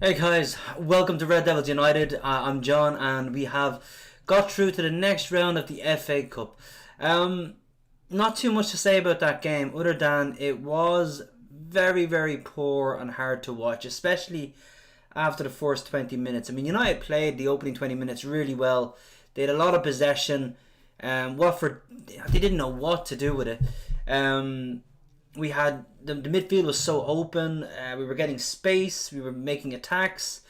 Hey guys, welcome to Red Devils United. I'm John, and we have got through to the next round of the FA Cup. Not too much to say about that game, other than it was very, very poor and hard to watch, especially after the first 20 minutes. I mean, United played the opening 20 minutes really well. They had a lot of possession. Watford, they didn't know what to do with it. We had the midfield was so open. We were getting space. We were making attacks.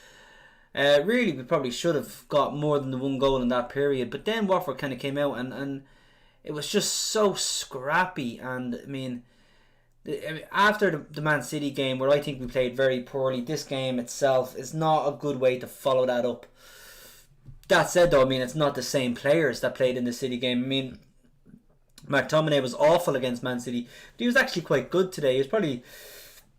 Really, we probably should have got more than the one goal in that period. But then Watford kind of came out, and it was just so scrappy. And after the Man City game, where I think we played very poorly, this game itself is not a good way to follow that up. That said, though, I mean, it's not the same players that played in the City game. I mean, McTominay was awful against Man City, but he was actually quite good today. He was probably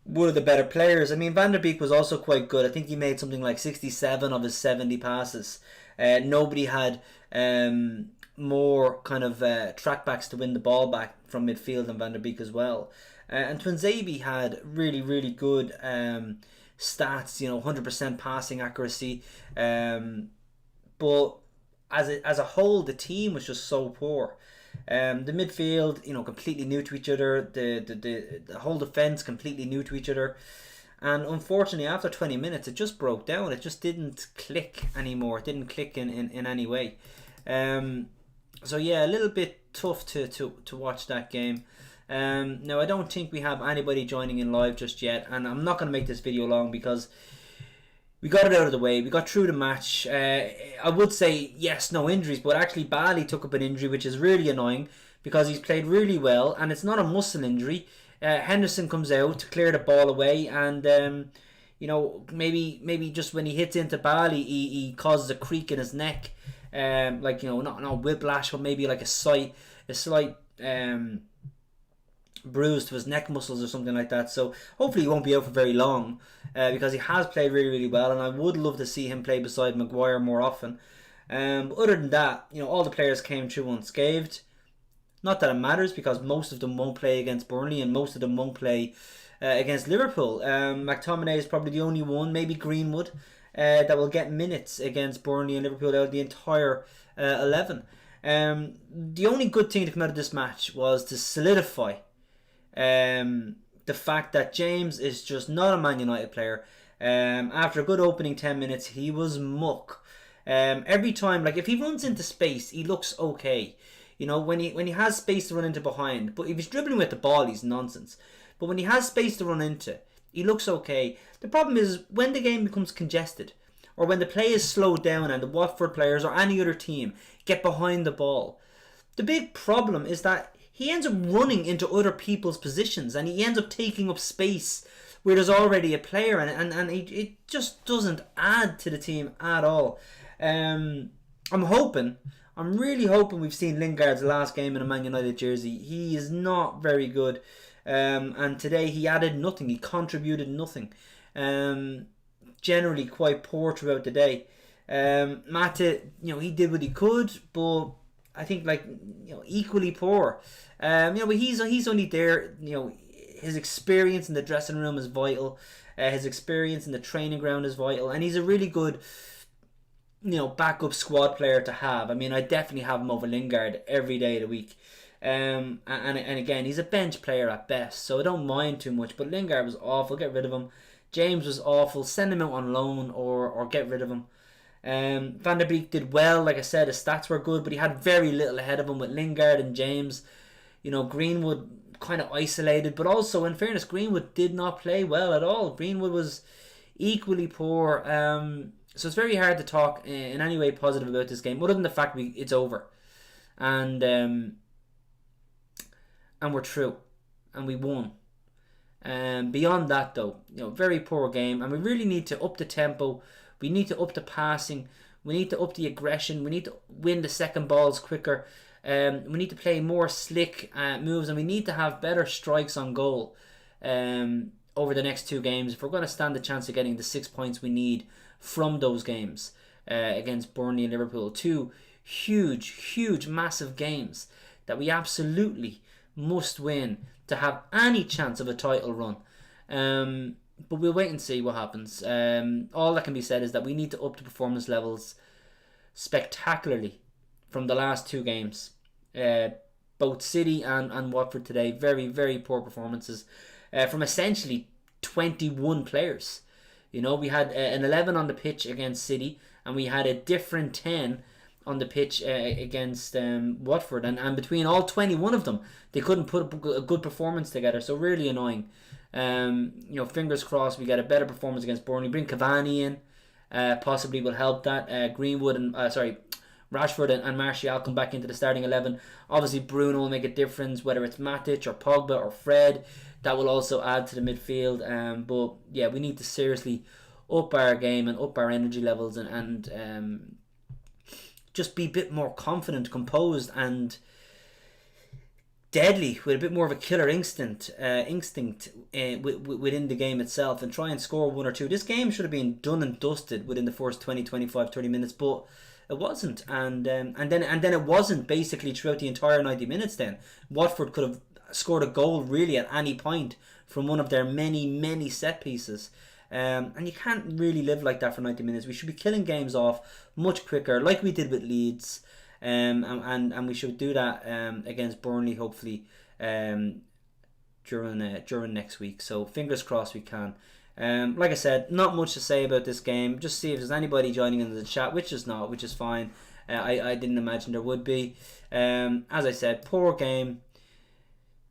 one of the better players. I mean, Van der Beek was also quite good. I think he made something like 67 of his 70 passes. Nobody had more kind of trackbacks to win the ball back from midfield than Van der Beek as well. And Twinzabi had really, really good stats, 100% passing accuracy. But as a whole, the team was just so poor. The midfield, completely new to each other. The whole defense completely new to each other. And unfortunately, after 20 minutes, it just broke down. It just didn't click anymore. It didn't click in any way. So yeah, a little bit tough to watch that game. Now, I don't think we have anybody joining in live just yet. And I'm not going to make this video long because we got it out of the way. We got through the match. I would say, yes, no injuries, but actually Bali took up an injury, which is really annoying because he's played really well, and it's not a muscle injury. Henderson comes out to clear the ball away, and maybe just when he hits into Bali, he causes a creak in his neck, not whiplash, but maybe like a slight bruise to his neck muscles or something like that. So hopefully he won't be out for very long, because he has played really, really well, and I would love to see him play beside Maguire more often. But other than that, all the players came through unscathed. Not that it matters, because most of them won't play against Burnley, and most of them won't play against Liverpool. McTominay is probably the only one, maybe Greenwood, that will get minutes against Burnley and Liverpool out of the entire 11. The only good thing to come out of this match was to solidify the fact that James is just not a Man United player. After a good opening 10 minutes, he was muck. Every time, like if he runs into space, he looks okay. When he has space to run into behind, but if he's dribbling with the ball, he's nonsense. But when he has space to run into, he looks okay. The problem is when the game becomes congested, or when the play is slowed down and the Watford players or any other team get behind the ball. The big problem is that he ends up running into other people's positions, and he ends up taking up space where there's already a player, and it just doesn't add to the team at all. I'm really hoping we've seen Lingard's last game in a Man United jersey. He is not very good, and today he added nothing. He contributed nothing. Generally quite poor throughout the day. Mata, he did what he could, but I think equally poor. But he's only there. His experience in the dressing room is vital. His experience in the training ground is vital, and he's a really good, backup squad player to have. I mean, I definitely have him over Lingard every day of the week. And again, he's a bench player at best, so I don't mind too much. But Lingard was awful. Get rid of him. James was awful. Send him out on loan or get rid of him. Van der Beek did well. Like I said, his stats were good, but he had very little ahead of him with Lingard and James. Greenwood kind of isolated, but also, in fairness, Greenwood did not play well at all. Greenwood was equally poor. So it's very hard to talk in any way positive about this game, other than the fact it's over, and we're through, and we won. Beyond that, though, very poor game, and we really need to up the tempo. We need to up the passing. We need to up the aggression. We need to win the second balls quicker. We need to play more slick moves, and we need to have better strikes on goal over the next two games if we're going to stand the chance of getting the 6 points we need from those games against Burnley and Liverpool. Two huge, massive games that we absolutely must win to have any chance of a title run. but we'll wait and see what happens. All that can be said is that we need to up the performance levels spectacularly from the last two games. Both City and Watford today, very, very poor performances from essentially 21 players. You know, we had an 11 on the pitch against City, and we had a different 10 on the pitch against Watford, and between all 21 of them, they couldn't put a good performance together. So really annoying. Fingers crossed we get a better performance against Burnley. Bring Cavani in, possibly will help that. Greenwood and Rashford and Martial come back into the starting 11. Obviously Bruno will make a difference, whether it's Matic or Pogba or Fred. That will also add to the midfield. But yeah, we need to seriously up our game and up our energy levels and just be a bit more confident, composed, and deadly, with a bit more of a killer instinct within the game itself, and try and score one or two. This game should have been done and dusted within the first 20, 25, 30 minutes, but it wasn't, and then it wasn't basically throughout the entire 90 minutes. Then Watford could have scored a goal really at any point from one of their many set pieces. And you can't really live like that for 90 minutes. We should be killing games off much quicker, like we did with Leeds, and we should do that against Burnley, hopefully, during next week. So fingers crossed we can. Like I said, not much to say about this game. Just see if there's anybody joining in the chat, which is not, which is fine. I didn't imagine there would be. As I said, poor game.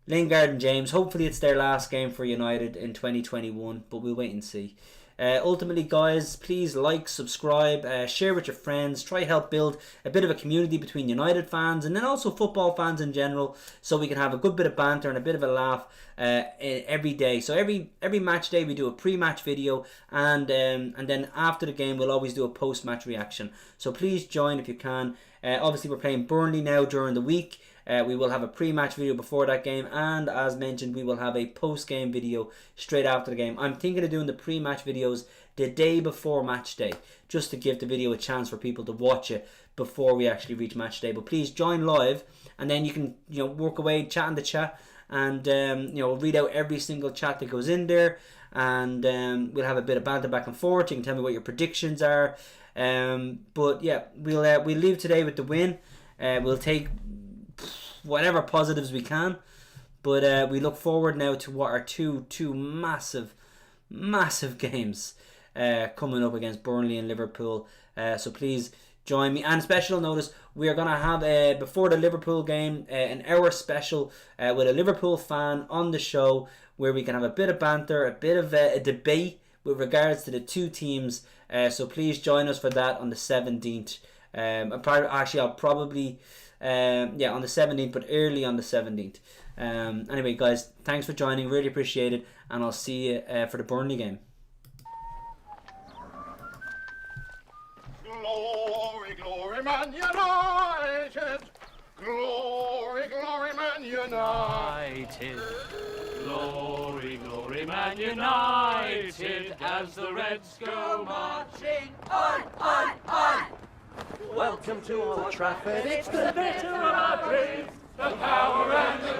Lingard and James, hopefully it's their last game for United in 2021, but we'll wait and see. Ultimately, guys, please like, subscribe, share with your friends, try to help build a bit of a community between United fans and then also football fans in general, so we can have a good bit of banter and a bit of a laugh every day. So every match day we do a pre-match video, and then after the game we'll always do a post-match reaction. So please join if you can. Obviously we're playing Burnley now during the week. We will have a pre-match video before that game, and as mentioned, we will have a post-game video straight after the game. I'm thinking of doing the pre-match videos the day before match day, just to give the video a chance for people to watch it before we actually reach match day. But please join live, and then you can work away, chat in the chat, and read out every single chat that goes in there, and we'll have a bit of banter back and forth. You can tell me what your predictions are. But yeah, we'll leave today with the win. We'll take whatever positives we can, but we look forward now to what are two massive games coming up against Burnley and Liverpool. So please join me. And special notice, we are going to have before the Liverpool game an hour special with a Liverpool fan on the show, where we can have a bit of banter, a bit of a debate with regards to the two teams. So please join us for that on the 17th. I'll probably on the 17th, but early on the 17th. Anyway, guys, thanks for joining, really appreciate it, and I'll see you for the Burnley game. Glory, glory, Man United! Glory, glory, Man United! Glory, glory, Man United, as the Reds go marching on! Welcome to Old Trafford, it's the better of our dreams, the power and the